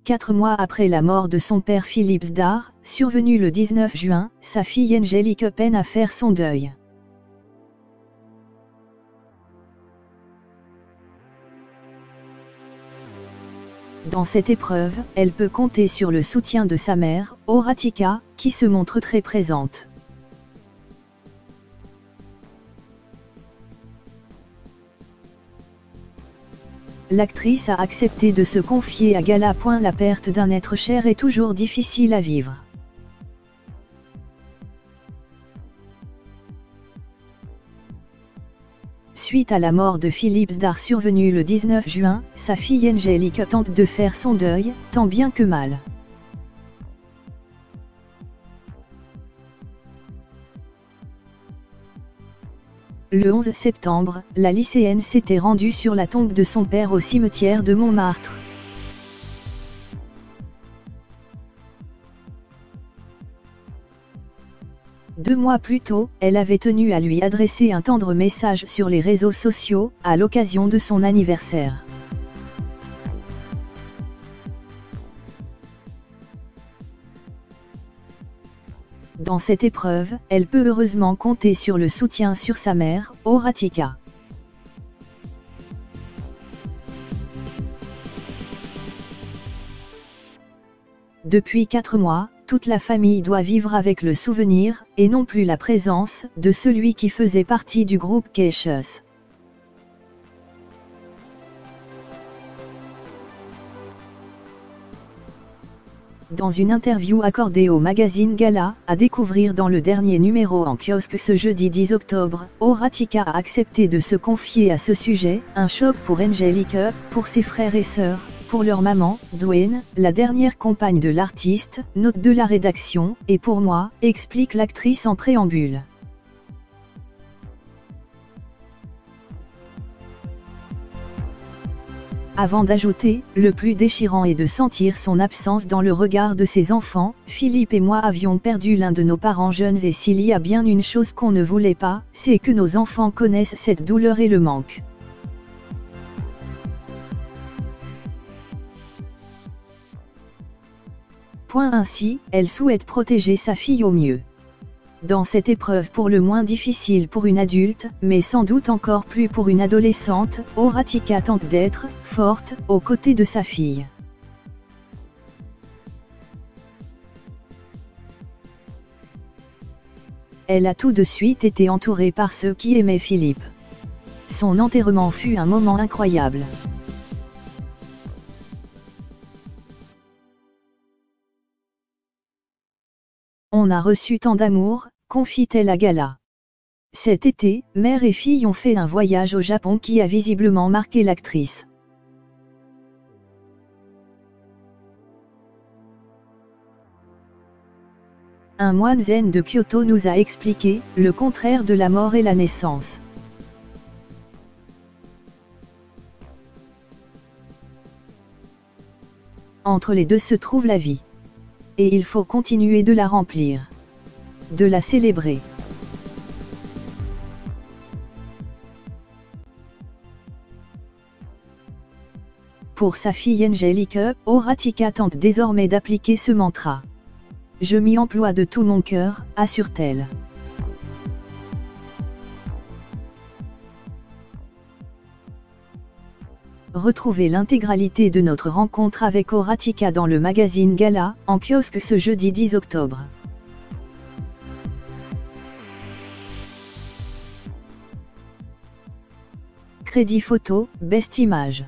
Quatre mois après la mort de son père Philippe Zdar, survenu le 19 juin, sa fille Angélique peine à faire son deuil. Dans cette épreuve, elle peut compter sur le soutien de sa mère, Horatika, qui se montre très présente. L'actrice a accepté de se confier à Gala. La perte d'un être cher est toujours difficile à vivre. Suite à la mort de Philippe Zdar survenue le 19 juin, sa fille Angélique tente de faire son deuil, tant bien que mal. Le 11 septembre, la lycéenne s'était rendue sur la tombe de son père au cimetière de Montmartre. Deux mois plus tôt, elle avait tenu à lui adresser un tendre message sur les réseaux sociaux, à l'occasion de son anniversaire. Dans cette épreuve, elle peut heureusement compter sur le soutien sur sa mère, Horatika. Depuis 4 mois, toute la famille doit vivre avec le souvenir, et non plus la présence, de celui qui faisait partie du groupe Keishus. Dans une interview accordée au magazine Gala, à découvrir dans le dernier numéro en kiosque ce jeudi 10 octobre, Horatika a accepté de se confier à ce sujet, un choc pour Angélique, pour ses frères et sœurs, pour leur maman, Dwayne, la dernière compagne de l'artiste, note de la rédaction, et pour moi, explique l'actrice en préambule. Avant d'ajouter, le plus déchirant est de sentir son absence dans le regard de ses enfants. Philippe et moi avions perdu l'un de nos parents jeunes et s'il y a bien une chose qu'on ne voulait pas, c'est que nos enfants connaissent cette douleur et le manque. Ainsi, elle souhaite protéger sa fille au mieux. Dans cette épreuve pour le moins difficile pour une adulte, mais sans doute encore plus pour une adolescente, Horatika tente d'être forte aux côtés de sa fille. Elle a tout de suite été entourée par ceux qui aimaient Philippe. Son enterrement fut un moment incroyable. On a reçu tant d'amour, confie-t-elle à Gala. Cet été, mère et fille ont fait un voyage au Japon qui a visiblement marqué l'actrice. Un moine zen de Kyoto nous a expliqué le contraire de la mort et la naissance. Entre les deux se trouve la vie. Et il faut continuer de la remplir. De la célébrer. Pour sa fille Angélique, Horatika tente désormais d'appliquer ce mantra. Je m'y emploie de tout mon cœur, assure-t-elle. Retrouvez l'intégralité de notre rencontre avec Horatika dans le magazine Gala, en kiosque ce jeudi 10 octobre. Crédit photo, Best Image.